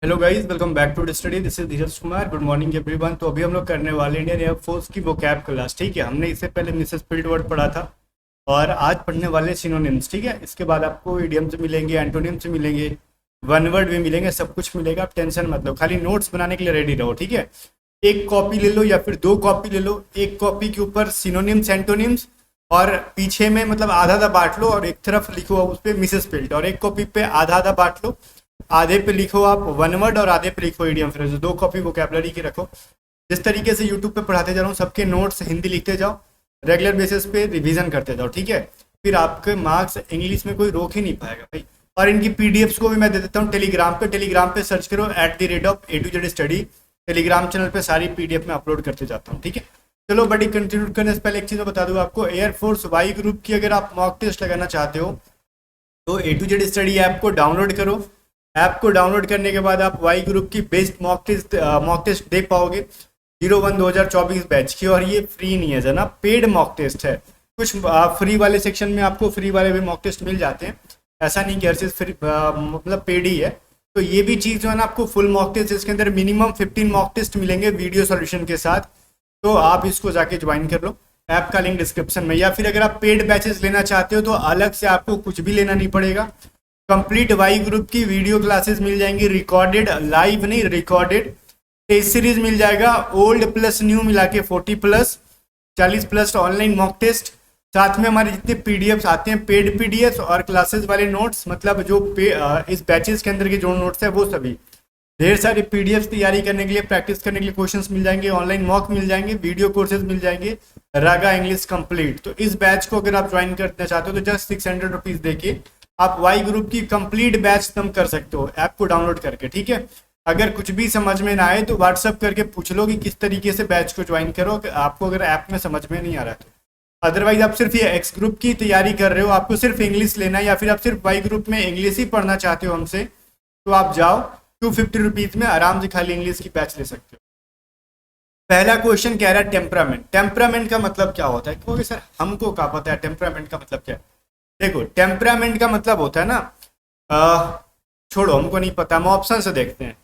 Hello guys, welcome back to study. This is Dheeraj Kumar. Good morning everyone. तो अभी हम लोग करने वाले इंडियन एयरफोर्स की वोकैब क्लास। ठीक है, हमने इससे पहले मिसेस फील्ड वर्ड पढ़ा था और आज पढ़ने वाले सिनोनिम्स। ठीक है, इसके बाद आपको इडियम्स मिलेंगे, एंटोनिम्स मिलेंगे, वन वर्ड भी मिलेंगे, सब कुछ मिलेगा। आप टेंशन मत लो, खाली नोट्स बनाने के लिए रेडी रहो। ठीक है, एक कॉपी ले लो या फिर दो कॉपी ले लो। एक कॉपी के ऊपर सिनोनिम्स एंटोनिम्स और पीछे में मतलब आधा आधा बांट लो और एक तरफ लिखो उस पर मिसेस फील्ड, और एक कॉपी पे आधा आधा बांट लो, आधे पे लिखो आप वन वर्ड और आधे पे लिखो इडियम फ्रेज। दो कॉपी वोकैबलरी की रखो। जिस तरीके से यूट्यूब पे पढ़ाते जा रहा हूँ, सबके नोट्स हिंदी लिखते जाओ, रेगुलर बेसिस पे रिवीजन करते जाओ। ठीक है, फिर आपके मार्क्स इंग्लिश में कोई रोक ही नहीं पाएगा भाई। और इनकी पीडीएफ्स को भी मैं दे देता हूँ टेलीग्राम पे सर्च करो @A to Z study. Telegram channel पे सारी पीडीएफ में अपलोड करते जाता हूँ। ठीक है, चलो बड़ी कंटिन्यू करने से पहले एक चीज़ बता दूँ आपको, एयरफोर्स वाई ग्रुप की अगर आप मॉक टेस्ट लगाना चाहते हो तो A to Z study app को डाउनलोड करो। ऐप को डाउनलोड करने के बाद आप वाई ग्रुप की बेस्ट मॉक टेस्ट दे पाओगे 01/2024 बैच की। और ये फ्री नहीं है जना, पेड मॉक टेस्ट है। कुछ फ्री वाले सेक्शन में आपको फ्री वाले भी मॉक टेस्ट मिल जाते हैं, ऐसा नहीं कि हर चीज़ फ्री मतलब पेड ही है। तो ये भी चीज़ जो है ना, आपको फुल मॉक टेस्ट, इसके अंदर मिनिमम 15 मॉक टेस्ट मिलेंगे वीडियो सॉल्यूशन के साथ। तो आप इसको जाके ज्वाइन कर लो, ऐप का लिंक डिस्क्रिप्शन में। या फिर अगर आप पेड बैचेस लेना चाहते हो तो अलग से आपको कुछ भी लेना नहीं पड़ेगा। कंप्लीट वाई ग्रुप की वीडियो क्लासेस मिल जाएंगी, रिकॉर्डेड, लाइव नहीं रिकॉर्डेड। टेस्ट सीरीज मिल जाएगा, ओल्ड प्लस न्यू मिला के 40+, 40+ ऑनलाइन मॉक टेस्ट। साथ में हमारे जितने पीडीएफ्स आते हैं, पेड पीडीएफ्स और क्लासेस वाले नोट्स, मतलब जो इस बैचेस के अंदर के जो नोट्स है वो सभी। ढेर सारी पीडीएफ तैयारी करने के लिए, प्रैक्टिस करने के लिए क्वेश्चंस मिल जाएंगे, ऑनलाइन मॉक मिल जाएंगे, वीडियो कोर्सेज मिल जाएंगे, रागा इंग्लिश कंप्लीट। तो इस बैच को अगर आप ज्वाइन करना चाहते हो तो जस्ट 600 रुपीज देके आप वाई ग्रुप की कंप्लीट बैच तुम कर सकते हो ऐप को डाउनलोड करके। ठीक है, अगर कुछ भी समझ में ना आए तो व्हाट्सअप करके पूछ लो कि किस तरीके से बैच को ज्वाइन करो, आपको अगर ऐप में समझ में नहीं आ रहा है तो। अदरवाइज आप सिर्फ ये एक्स ग्रुप की तैयारी कर रहे हो, आपको सिर्फ इंग्लिश लेना है, या फिर आप सिर्फ वाई ग्रुप में इंग्लिश ही पढ़ना चाहते हो हमसे, तो आप जाओ 250 रुपीज में आराम से खाली इंग्लिश की बैच ले सकते हो। पहला क्वेश्चन कह रहा है टेम्परामेंट। टेम्परामेंट का मतलब क्या होता है? क्योंकि सर हमको क्या पता है टेम्परामेंट का मतलब क्या है। देखो, टेम्परामेंट का मतलब होता है ना, छोड़ो हमको नहीं पता, हम ऑप्शन से देखते हैं।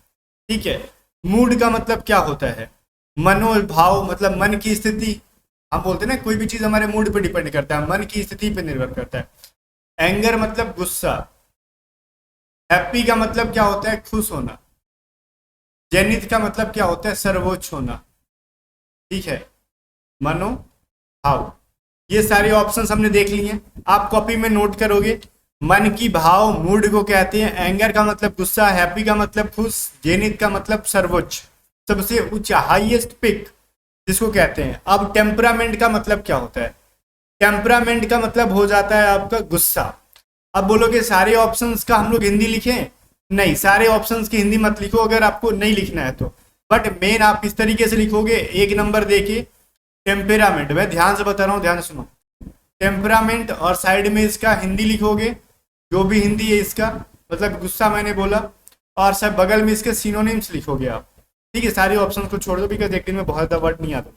ठीक है, मूड का मतलब क्या होता है? मनोभाव, मतलब मन की स्थिति। हम बोलते हैं ना, कोई भी चीज हमारे मूड पे डिपेंड करता है, मन की स्थिति पे निर्भर करता है। एंगर मतलब गुस्सा। हैप्पी का मतलब क्या होता है? खुश होना। जेनिथ का मतलब क्या होता है? सर्वोच्च होना। ठीक है, मनोभाव। ये सारे ऑप्शंस हमने देख लिए हैं, आप कॉपी में नोट करोगे। मन की भाव मूड को कहते हैं, एंगर का मतलब गुस्सा, हैप्पी का मतलब खुश, जेनिथ का मतलब सर्वोच्च, सबसे उच्च, हाईएस्ट पिक जिसको कहते हैं। अब टेम्परामेंट का मतलब क्या होता है? टेम्परामेंट का मतलब हो जाता है आपका गुस्सा। अब बोलोगे सारे ऑप्शंस का हम लोग हिंदी लिखें? नहीं, सारे ऑप्शंस की हिंदी मत लिखो अगर आपको नहीं लिखना है तो। बट मेन आप इस तरीके से लिखोगे, एक नंबर देके टेम्परामेंट, मैं ध्यान से बता रहा हूँ, ध्यान सुनो। टेम्परामेंट और साइड में इसका हिंदी लिखोगे, जो भी हिंदी है इसका, मतलब गुस्सा मैंने बोला, और सब बगल में इसके सिनोनिम्स लिखोगे आप। ठीक है, सारे ऑप्शन को छोड़ दो, बिकॉज देखने में बहुत ज़्यादा वर्ड नहीं आता।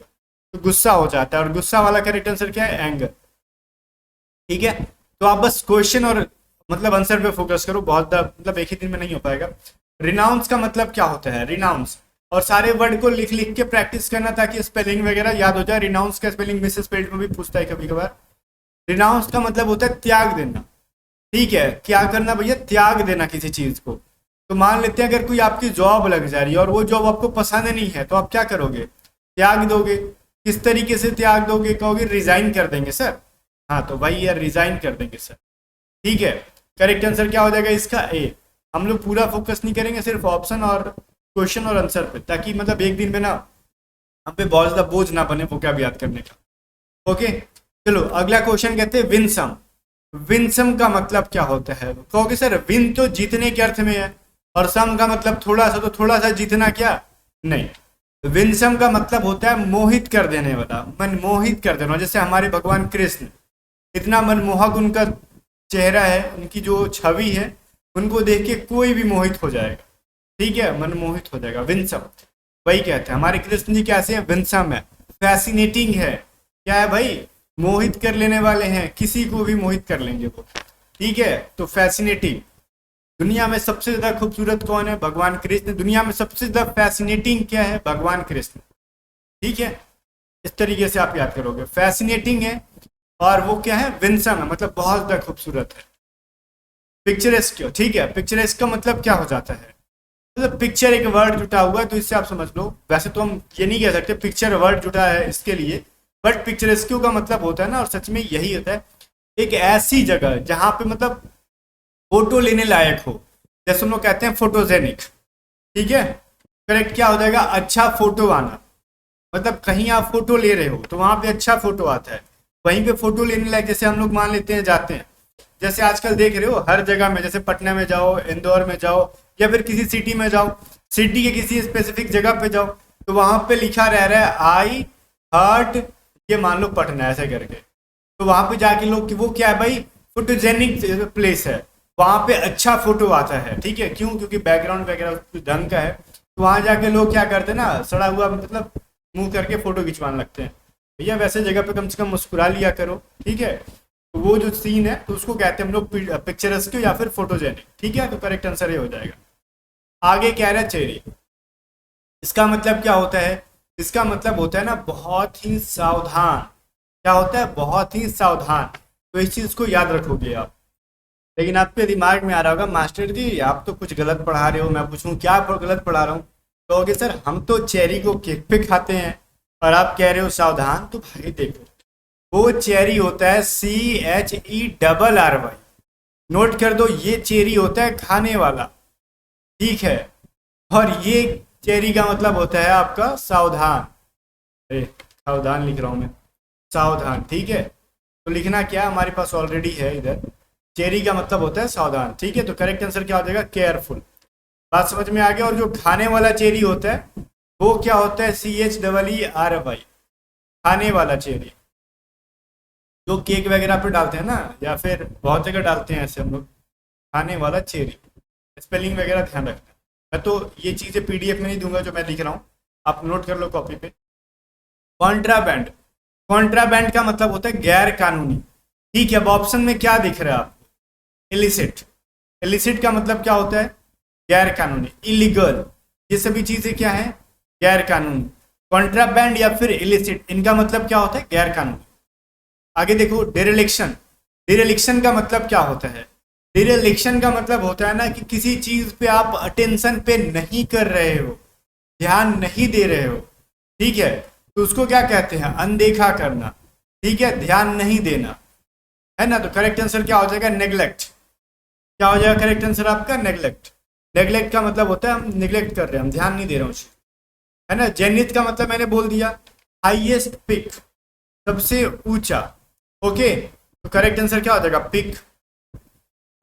तो गुस्सा हो जाता है, और गुस्सा वाला करेक्ट आंसर क्या है? एंगर। ठीक है, तो आप बस क्वेश्चन और मतलब आंसर पे फोकस करो, बहुत मतलब एक ही दिन में नहीं हो पाएगा। रिनाउंस का मतलब क्या होता है? रिनाउंस, और सारे वर्ड को लिख लिख के प्रैक्टिस करना ताकि स्पेलिंग वगैरह याद हो जाए। रिनाउंस का स्पेलिंग मिसेस फील्ड में भी पूछता है कभी कभार। रिनाउंस का मतलब होता है त्याग देना। ठीक है, क्या करना भैया? त्याग देना किसी चीज को। तो मान लेते हैं अगर कोई आपकी जॉब लग जा रही है और वो जॉब आपको पसंद नहीं है, तो आप क्या करोगे? त्याग दोगे। किस तरीके से त्याग दोगे? कहोगे रिजाइन कर देंगे सर। हाँ, तो भाई यार रिजाइन कर देंगे सर। ठीक है, करेक्ट आंसर क्या हो जाएगा इसका? ए। हम लोग पूरा फोकस नहीं करेंगे, सिर्फ ऑप्शन और क्वेश्चन और आंसर पे, ताकि मतलब एक दिन में ना हम पे बहुत ज्यादा बोझ ना बने वो क्या भी याद करने का। ओके, चलो अगला क्वेश्चन कहते हैं विनसम। विनसम का मतलब क्या होता है? कहोगे सर विन तो जीतने के अर्थ में है, और सम का मतलब थोड़ा सा, तो थोड़ा सा जीतना क्या? नहीं, विनसम का मतलब होता है मोहित कर देने वाला, मन मोहित कर देना। जैसे हमारे भगवान कृष्ण, इतना मनमोहक उनका चेहरा है, उनकी जो छवि है, उनको देख के कोई भी मोहित हो जाएगा। ठीक है, मनमोहित हो जाएगा, विनसम। वही कहते हैं हमारे कृष्ण जी कैसे हैं? विनसम है, फैसिनेटिंग है। क्या है भाई? मोहित कर लेने वाले हैं, किसी को भी मोहित कर लेंगे वो। ठीक है, तो फैसिनेटिंग। दुनिया में सबसे ज्यादा खूबसूरत कौन है? भगवान कृष्ण। दुनिया में सबसे ज्यादा फैसिनेटिंग क्या है? भगवान कृष्ण। ठीक है, इस तरीके से आप याद करोगे। फैसिनेटिंग है और वो क्या है? विंसम है, मतलब बहुत ज्यादा खूबसूरत है। पिक्चरेस्क, ठीक है, पिक्चरेस्क का मतलब क्या हो जाता है? मतलब पिक्चर एक वर्ड जुटा हुआ है, तो इससे आप समझ लो। वैसे तो हम ये नहीं कह सकते पिक्चर वर्ड जुटा है इसके लिए, बट पिक्चरेस्क्यू का मतलब होता है ना, और सच में यही होता है, एक ऐसी जगह जहाँ पे मतलब फोटो लेने लायक हो। जैसे हम लोग कहते हैं फोटोजेनिक, ठीक है, करेक्ट। क्या हो जाएगा? अच्छा फोटो आना। मतलब कहीं आप फोटो ले रहे हो तो वहां पे अच्छा फोटो आता है। वहीं पे फोटो लेने लायक, जैसे हम लोग मान लेते हैं जाते हैं, जैसे आजकल देख रहे हो हर जगह में, जैसे पटना में जाओ, इंदौर में जाओ, या फिर किसी सिटी में जाओ, सिटी के किसी स्पेसिफिक जगह पे जाओ, तो वहां पे लिखा रह रहा है आई हार्ट, ये मान लो पटना, ऐसे करके। तो वहां पे जाके लोग, वो क्या है भाई? फोटोजेनिक प्लेस है, वहां पे अच्छा फोटो आता है। ठीक है, क्यों? क्योंकि बैकग्राउंड वगैरह कुछ ढंग का है। तो वहां जाके लोग क्या करते हैं ना, सड़ा हुआ मतलब मुंह करके फोटो खिंचवाने लगते हैं। भैया वैसे जगह पे कम से कम मुस्कुरा लिया करो, ठीक है। तो वो जो सीन है, तो उसको कहते हैं हम लोग पिक्चरस्क्यू या फिर फोटोजेनिक। ठीक है, तो करेक्ट आंसर ये हो जाएगा। आगे कह रहा है चेरी। इसका मतलब क्या होता है? इसका मतलब होता है ना बहुत ही सावधान। क्या होता है? बहुत ही सावधान। तो इस चीज को याद रखोगे आप। लेकिन आपके दिमाग में आ रहा होगा मास्टर जी आप तो कुछ गलत पढ़ा रहे हो। मैं पूछूं क्या गलत पढ़ा रहा हूँ? कहोगे सर हम तो चेरी को केक पे खाते हैं और आप कह रहे हो सावधान। तो भाई देखो, वो चेरी होता है CHERRY। नोट कर दो, ये चेरी होता है खाने वाला, ठीक है। और ये चेरी का मतलब होता है आपका सावधान। अरे सावधान लिख रहा हूं मैं, सावधान, ठीक है। तो लिखना क्या, हमारे पास ऑलरेडी है इधर। चेरी का मतलब होता है सावधान, ठीक है। तो करेक्ट आंसर क्या हो जाएगा? केयरफुल। बात समझ में आ गया। और जो खाने वाला चेरी होता है वो क्या होता है? CHEERY, खाने वाला चेरी, जो केक वगैरह पे डालते हैं ना, या फिर बहुत जगह डालते हैं ऐसे हम लोग। खाने वाला चेरी, स्पेलिंग वगैरह ध्यान रखना। मैं तो ये चीज़ें PDF में नहीं दूंगा जो मैं लिख रहा हूँ, आप नोट कर लो कॉपी पे। कॉन्ट्राबैंड। कॉन्ट्राबैंड का मतलब होता है गैर कानूनी, ठीक है। अब ऑप्शन में क्या दिख रहा है आपको? इलिसिट। इलिसिट का मतलब क्या होता है? गैर कानूनी, इलीगल। ये सभी चीजें क्या है? गैर कानूनी। कॉन्ट्राबैंड या फिर इलिसिट, इनका मतलब क्या होता है? गैर कानूनी। आगे देखो, डेरेलिक्शन। डेरेलिक्शन का मतलब क्या होता है? डेरेलिक्शन का मतलब होता है ना कि किसी चीज पे आप अटेंशन पे नहीं कर रहे हो, ध्यान नहीं दे रहे हो, ठीक है। तो उसको क्या कहते हैं? अनदेखा करना, ठीक है, ध्यान नहीं देना, है ना। तो करेक्ट आंसर क्या हो जाएगा? नेग्लेक्ट। क्या हो जाएगा करेक्ट आंसर आपका? नेग्लेक्ट। नेग्लेक्ट का मतलब होता है हम निग्लेक्ट कर रहे हैं, हम ध्यान नहीं दे रहे हैं, है ना। जेनिथ का मतलब मैंने बोल दिया, हाईएस्ट पिक, सबसे ऊंचा, ओके। तो करेक्ट आंसर क्या हो जाएगा? पिक।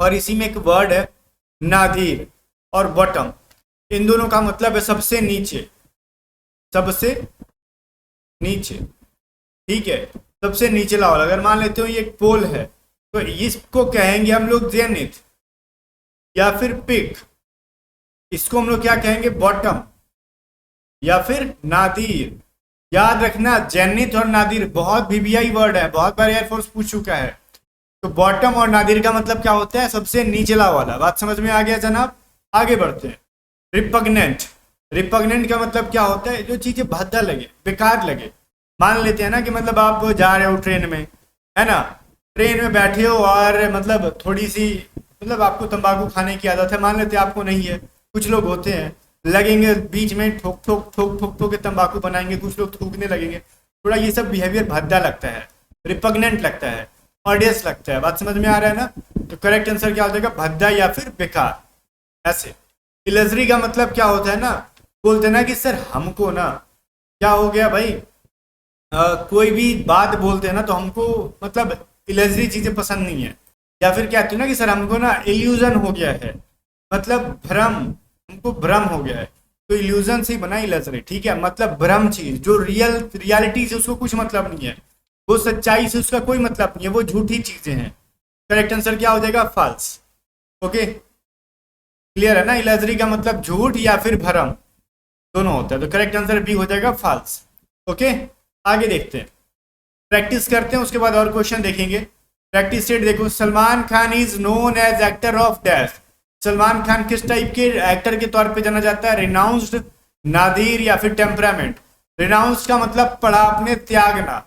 और इसी में एक वर्ड है नादिर और बॉटम, इन दोनों का मतलब है सबसे नीचे, सबसे नीचे, ठीक है, सबसे नीचला वाला। अगर मान लेते हो ये एक पोल है, तो इसको कहेंगे हम लोग जेनिथ या फिर पिक। इसको हम लोग क्या कहेंगे? बॉटम या फिर नादिर। याद रखना, जेनिथ और नादिर बहुत VVI वर्ड है, बहुत बार एयरफोर्स पूछ चुका है। तो बॉटम और नादिर का मतलब क्या होता है? सबसे नीचला वाला। बात समझ में आ गया जनाब? आगे बढ़ते हैं। रिपग्नेंट। रिपग्नेंट का मतलब क्या होता है? जो चीजें भद्दा लगे, बेकार लगे। मान लेते हैं ना कि मतलब आप जा रहे हो ट्रेन में, है ना, ट्रेन में बैठे हो और मतलब थोड़ी सी मतलब आपको तंबाकू खाने की आदत है, मान लेते हैं आपको नहीं है, कुछ लोग होते हैं, लगेंगे बीच में ठोक ठोक ठोक ठोक ठोक के तंबाकू बनाएंगे, कुछ लोग थूकने लगेंगे। थोड़ा ये सब बिहेवियर भद्दा लगता है, रिपग्नेंट लगता है, ऑडियंस लगता है। बात समझ में आ रहा है ना? तो करेक्ट आंसर क्या हो जाएगा? भद्दा या फिर बेकार, ऐसे। इलजरी का मतलब क्या होता है ना, बोलते हैं ना कि सर हमको ना क्या हो गया भाई, कोई भी बात बोलते हैं ना तो हमको मतलब इलजरी चीजें पसंद नहीं है। या फिर कहते हो ना कि सर हमको ना इल्यूजन हो गया है, मतलब भ्रम, हमको भ्रम हो गया है। तो इल्यूजन से ही बना इलजरी, ठीक है। मतलब भ्रम चीज, जो रियलिटी से उसको कुछ मतलब नहीं है, वो सच्चाई से उसका कोई मतलब नहीं है, वो झूठी चीजें हैं। करेक्ट आंसर क्या हो जाएगा? फॉल्स। ओके, क्लियर है ना? इलजरी का मतलब झूठ या फिर भ्रम, दोनों होता है। तो करेक्ट आंसर बी हो जाएगा, फॉल्स। ओके, आगे देखते हैं, प्रैक्टिस करते हैं, उसके बाद और क्वेश्चन देखेंगे। प्रैक्टिस सेट देखो, Salman Khan is known as actor of dash. Salman Khan किस टाइप के एक्टर के तौर पे जाना जाता है? रिनाउंस्ड, नादिर या फिर टेम्परामेंट। रिनाउंस्ड का मतलब पढ़ा आपने त्यागना,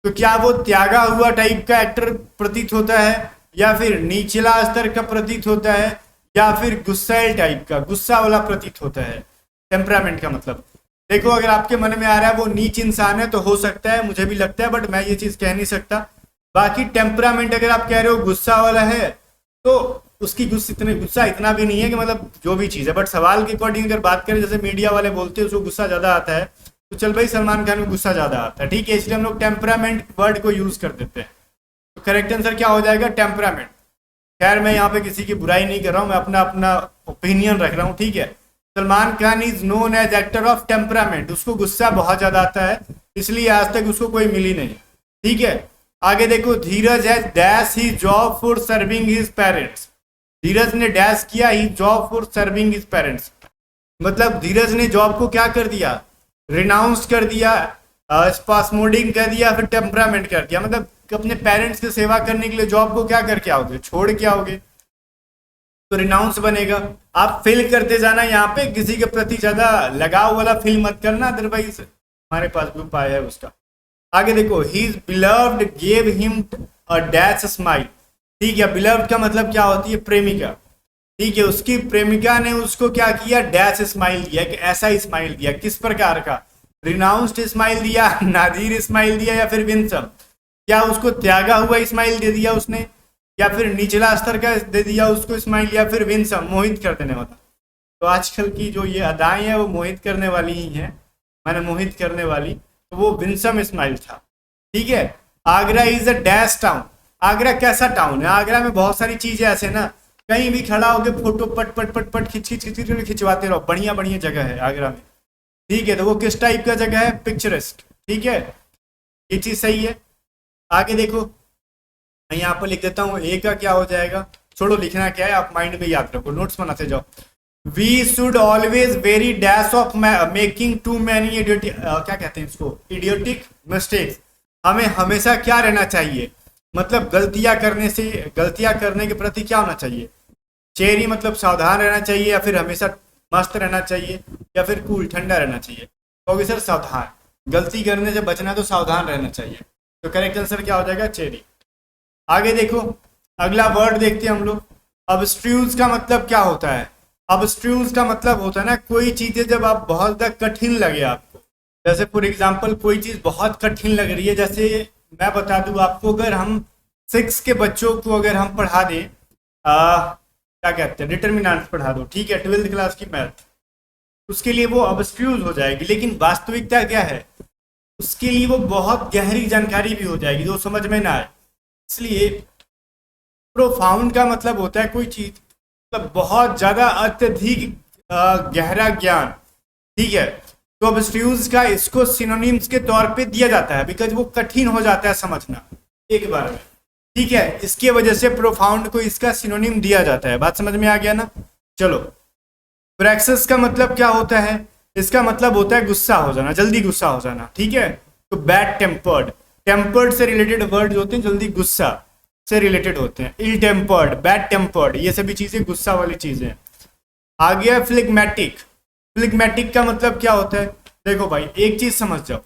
तो क्या वो त्यागा हुआ टाइप का एक्टर प्रतीत होता है, या फिर निचला स्तर का प्रतीत होता है, या फिर गुस्सैल टाइप का, गुस्सा वाला प्रतीत होता है? टेम्परामेंट का मतलब देखो, अगर आपके मन में आ रहा है वो नीच इंसान है तो हो सकता है, मुझे भी लगता है, बट मैं ये चीज कह नहीं सकता। बाकी टेम्परामेंट अगर आप कह रहे हो गुस्सा वाला है, तो उसकी गुस्सा इतना भी नहीं है कि मतलब जो भी चीज़ है, बट सवाल के अकॉर्डिंग अगर बात करें, जैसे मीडिया वाले बोलते हैं उसको गुस्सा ज़्यादा आता है, तो चल भाई सलमान खान को गुस्सा ज़्यादा आता है, ठीक है, इसलिए हम लोग टेम्परामेंट वर्ड को यूज़ कर देते हैं। तो करेक्ट आंसर क्या हो जाएगा? टेम्परामेंट। खैर मैं यहाँ पे किसी की बुराई नहीं कर रहा हूँ, मैं अपना अपना ओपिनियन रख रहा हूँ, ठीक है। Salman Khan is known as actor of temperament, उसको गुस्सा बहुत ज़्यादा आता है, इसलिए आज तक उसको कोई मिली नहीं, ठीक है। आगे देखो, Dheeraj has dash he job for serving his parents. Dheeraj ने डैश किया he job for serving his parents, मतलब धीरज ने जॉब को क्या कर दिया? रिनाउंस कर दिया, स्पास्मोडिंग कर दिया, फिर टेम्परामेंट कर दिया, मतलब अपने पेरेंट्स की सेवा करने के लिए जॉब को क्या करके आओगे? छोड़ के आओगे, तो रिनाउंस बनेगा। आप फिल करते जाना, यहाँ पे किसी के प्रति ज्यादा लगाव वाला फिल मत करना, अदरवाइज हमारे पास भी उपाय है उसका। आगे देखो, he beloved gave him a dash smile, ठीक है। बिलव्ड का मतलब क्या होती है? प्रेमिका, ठीक है। उसकी प्रेमिका ने उसको क्या किया? डैश स्माइल दिया, कि ऐसा स्माइल दिया, किस प्रकार का? रिनाउंस्ड स्माइल दिया, नादिर स्माइल दिया, या फिर विंसम? क्या उसको त्यागा हुआ स्माइल दे दिया उसने, या फिर निचला स्तर का दे दिया उसको स्माइल, या फिर विंसम, मोहित कर देने वाला? तो आजकल की जो ये अदाएं हैं वो मोहित करने वाली ही हैं, मैंने मोहित करने वाली, तो वो विंसम स्माइल था, ठीक है। Agra is a dash town, Agra कैसा टाउन है? आगरा में बहुत सारी चीजें ऐसे ना, कहीं भी खड़ा होकर फोटो पट पट पट पट खिंच खिंच खिंच खिंचवाते रहो, बढ़िया बढ़िया जगह है आगरा में, ठीक है। तो वो किस टाइप का जगह है? पिक्चरिस्ट, ठीक है, ये चीज सही है। आगे देखो, मैं यहाँ पर लिख देता हूँ, ए का क्या हो जाएगा? छोड़ो लिखना क्या है, आप माइंड में याद रखो, नोट्स बनाते जाओ। We should always very dash of making too many idiotic, क्या कहते हैं इसको? Idiotic mistakes. हमें हमेशा क्या रहना चाहिए? मतलब गलतियां करने के प्रति क्या होना चाहिए? चेरी मतलब सावधान रहना चाहिए, या फिर हमेशा मस्त रहना चाहिए, या फिर कूल ठंडा रहना चाहिए? क्योंकि सर सावधान, गलती करने से बचना तो सावधान रहना चाहिए, तो करेक्ट आंसर क्या हो जाएगा? चेरी। आगे देखो, अगला वर्ड देखते हैं हम लोग। अबस्ट्रूज का मतलब क्या होता है? अबस्ट्रूज का मतलब होता है ना, कोई चीजें जब आप बहुत ज्यादा कठिन लगे आपको, जैसे फॉर एग्जांपल कोई चीज बहुत कठिन लग रही है, जैसे मैं बता दूं आपको, अगर हम 6 के बच्चों को अगर हम पढ़ा दें, क्या कहते हैं, डिटर्मिनेंट्स पढ़ा दो, ठीक है, 12th क्लास की मैथ, उसके लिए वो अबस्ट्रूज हो जाएगी। लेकिन वास्तविकता क्या है? उसके लिए वो बहुत गहरी जानकारी भी हो जाएगी जो समझ में ना आए। इसलिए प्रोफाउंड का मतलब होता है कोई चीज मतलब बहुत ज्यादा अत्यधिक गहरा ज्ञान, ठीक है। तो अबस्ट्रूज का इसको सिनोनिम्स के तौर पे दिया जाता है, बिकॉज वो कठिन हो जाता है समझना एक बार में, ठीक है। इसकी वजह से प्रोफाउंड को इसका सिनोनिम दिया जाता है। बात समझ में आ गया ना? चलो, ब्रेक्सस का मतलब क्या होता है? इसका मतलब होता है गुस्सा हो जाना, जल्दी गुस्सा हो जाना, ठीक है। तो बैड टेम्पर्ड, टेम्पर्ड से रिलेटेड वर्ड होते हैं, जल्दी गुस्सा से रिलेटेड होते हैं। इल टेम्पर्ड, बैड टेम्पर्ड, ये सभी चीजें गुस्सा वाली चीजें। आ गया फ्लिगमेटिक। फ्लिगमेटिक का मतलब क्या होता है? देखो भाई, एक चीज समझ जाओ,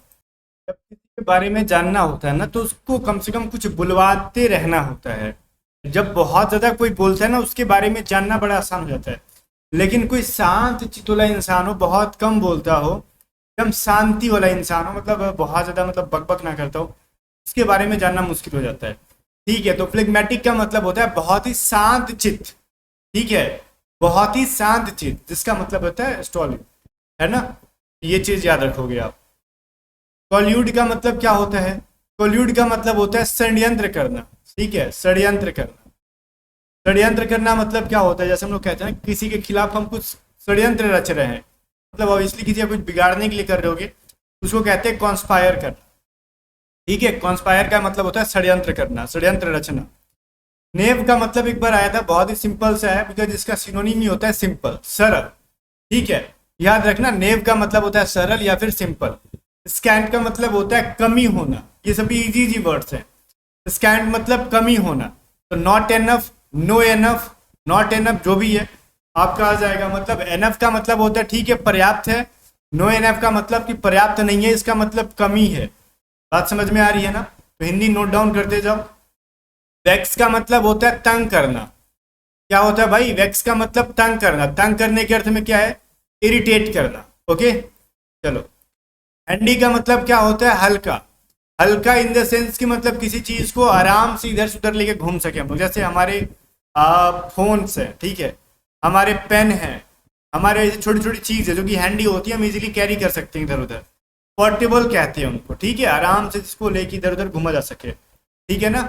जब किसी के बारे में जानना होता है ना, तो उसको कम से कम कुछ बुलवाते रहना होता है। जब बहुत ज्यादा कोई बोलता है ना, उसके बारे में जानना बड़ा आसान हो जाता है। लेकिन कोई शांत चित्त वाला इंसान हो, बहुत कम बोलता हो, एकदम शांति वाला इंसान हो, मतलब बहुत ज्यादा मतलब बकबक ना करता हो, उसके बारे में जानना मुश्किल हो जाता है, ठीक है। तो फ्लेगमेटिक का मतलब होता है बहुत ही शांत चित्त, ठीक है, बहुत ही शांत चित्त, जिसका मतलब होता है स्टॉलिक, है ना? ये चीज याद रखोगे आप। कॉल्यूड का मतलब क्या होता है? कॉल्यूड का मतलब होता है षड्यंत्र करना, ठीक है, षड्यंत्र करना। षड्यंत्र करना मतलब क्या होता है? जैसे हम लोग कहते हैं किसी के खिलाफ हम कुछ षड्यंत्र रच रहे हैं, मतलब ऑब्वियसली किसी का कुछ बिगाड़ने के लिए कर रहे होगे, उसको कहते हैं कॉन्स्पायर करना, ठीक है। कॉन्स्पायर का मतलब होता है षड्यंत्र करना, षड्यंत्र रचना। नेव का मतलब एक बार आया था, बहुत ही सिंपल सा है, बिकॉज इसका सिनोनिम ही होता है सिंपल, सरल, ठीक है। याद रखना, नेव का मतलब होता है सरल या फिर सिंपल। स्कैंट का मतलब होता है कमी होना, ये सभी इजी इजी वर्ड्स हैं। स्कैंट मतलब कमी होना, तो not enough, no enough, not enough जो भी है, आपका आ जाएगा। मतलब एनएफ का मतलब होता है ठीक है पर्याप्त है, नो एनएफ का मतलब कि पर्याप्त नहीं है, इसका मतलब कमी है। बात समझ में आ रही है ना? तो हिंदी नोट डाउन करते जाओ। वेक्स का मतलब होता है तंग करना। क्या होता है भाई? वेक्स का मतलब तंग करना। तंग करने के अर्थ में क्या है? इरिटेट करना। ओके चलो। हैंडी का मतलब क्या होता है? हल्का। हल्का इन द सेंस कि मतलब किसी चीज को आराम से इधर से उधर लेके घूम सके हम लोग। जैसे हमारे फोन्स है, ठीक है, हमारे पेन है, हमारे ऐसी छोटी छोटी चीज है जो कि हैंडी होती है, हम इजीली कैरी कर सकते हैं इधर उधर। पोर्टेबल कहते हैं उनको, ठीक है, आराम से जिसको लेके इधर उधर घूमा जा सके, ठीक है ना।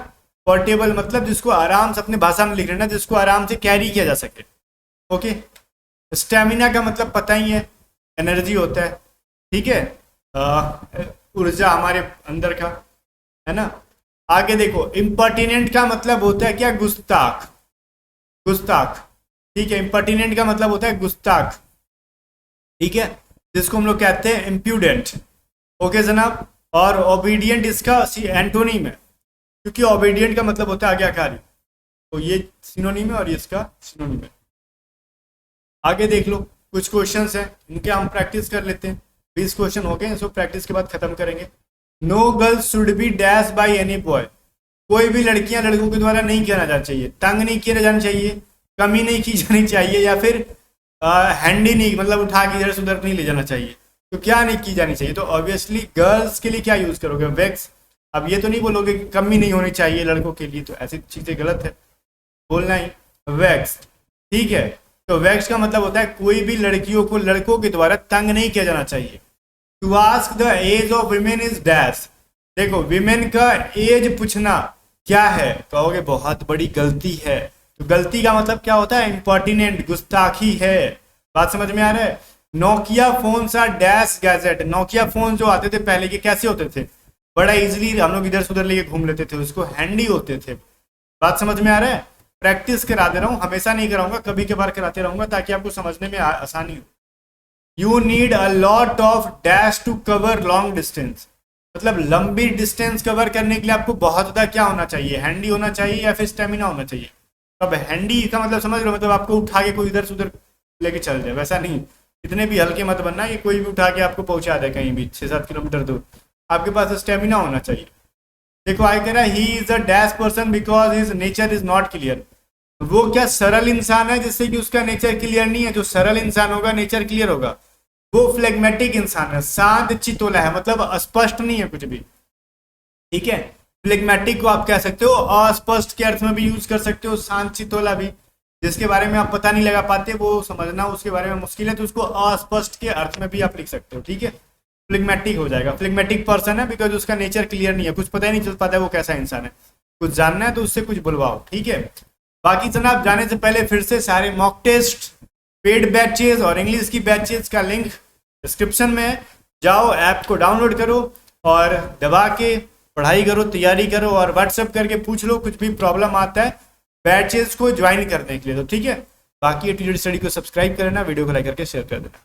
पोर्टेबल मतलब जिसको आराम से, अपने भाषा में लिख लेना, जिसको आराम से कैरी किया जा सके। ओके। स्टेमिना का मतलब पता ही है, एनर्जी होता है, ठीक है, ऊर्जा हमारे अंदर का, है ना। आगे देखो, इम्पर्टिनेंट का मतलब होता है क्या? गुस्ताख। गुस्ताख, ठीक है, इम्पर्टिनेंट का मतलब होता है गुस्ताख, ठीक है, जिसको हम लोग कहते हैं इम्प्यूडेंट। ओके जनाब। और ओबीडियंट इसका एंटोनिम है, क्योंकि ओबीडियंट का मतलब होता है आज्ञाकारी। तो ये सिनोनिम है और ये इसका सिनोनिम है। आगे देख लो, कुछ क्वेश्चंस हैं, इनके हम प्रैक्टिस कर लेते हैं। 20 क्वेश्चन हो गए, इसको प्रैक्टिस के बाद खत्म करेंगे। No girls should be dash by any boy. कोई भी लड़कियां लड़कों के द्वारा नहीं किया जाना चाहिए, तंग नहीं किया जाना चाहिए, कमी नहीं की जानी चाहिए, या फिर हैंडी नहीं, मतलब उठा के इधर से उधर नहीं ले जाना चाहिए। तो क्या नहीं की जानी चाहिए? तो ऑब्वियसली गर्ल्स के लिए क्या यूज करोगे? वैक्स। अब ये तो नहीं बोलोगे कि कमी नहीं होनी चाहिए लड़कों के लिए, तो ऐसी चीजें गलत है बोलना ही। वैक्स, ठीक है। तो वैक्स का मतलब होता है कोई भी लड़कियों को लड़कों के द्वारा तंग नहीं किया जाना चाहिए। To ask the age of women is dash. देखो, विमेन का एज पूछना क्या है? कहोगे बहुत बड़ी गलती है। तो गलती का मतलब क्या होता है? इम्पर्टिनेंट, गुस्ताखी है। बात समझ में आ रहा है? नोकिया फोन सा डैश गैजेट। नोकिया फोन जो आते थे पहले के कैसे होते थे? बड़ा इजीली हम लोग इधर से उधर लेके घूम लेते थे, उसको हैंडी होते थे। बात समझ में आ रहा है? प्रैक्टिस करा दे रहा हूँ, हमेशा नहीं कराऊंगा, कभी कभार कराते रहूंगा ताकि आपको समझने में आसानी हो। You need a lot of dash to cover long distance. मतलब लंबी डिस्टेंस कवर करने के लिए आपको बहुत ज्यादा क्या होना चाहिए? हैंडी होना चाहिए या फिर स्टेमिना होना चाहिए? अब हैंडी का मतलब समझ रहे हो? मतलब आपको उठा के कोई इधर से उधर लेके चल जाए, वैसा नहीं। इतने भी हल्के मत बनना कि कोई भी उठा के आपको पहुंचा दे कहीं भी 6-7 किलोमीटर दूर। आपके पास स्टेमिना होना चाहिए। देखो आगे कह रहा है he is a dash person because his nature is not clear. वो क्या सरल इंसान है जिससे कि उसका नेचर क्लियर नहीं है? जो सरल इंसान होगा नेचर क्लियर होगा। वो फ्लेगमेटिक इंसान है, शांत चितोला है, मतलब अस्पष्ट नहीं है कुछ भी, ठीक है। फ्लेगमेटिक को आप कह सकते हो अस्पष्ट के अर्थ में भी यूज कर सकते हो, शांत चितोला भी। जिसके बारे में आप पता नहीं लगा पाते, वो समझना उसके बारे में मुश्किल है, तो उसको अस्पष्ट के अर्थ में भी आप लिख सकते हो, ठीक है। फ्लेगमेटिक हो जाएगा। फ्लेगमेटिक पर्सन है बिकॉज उसका नेचर क्लियर नहीं है, कुछ पता ही नहीं चल पाता है वो कैसा इंसान है। कुछ जानना है तो उससे कुछ बुलवाओ, ठीक है। बाकी जनाब जाने से पहले फिर से सारे मॉक टेस्ट, पेड बैचेज और इंग्लिश की बैचेज का लिंक डिस्क्रिप्शन में है। जाओ, ऐप को डाउनलोड करो और दबा के पढ़ाई करो, तैयारी करो, और व्हाट्सएप करके पूछ लो कुछ भी प्रॉब्लम आता है बैचेज को ज्वाइन करने के लिए, तो ठीक है। बाकी टीचर स्टडी को सब्सक्राइब कर लेना, वीडियो को लाइक करके शेयर कर देना।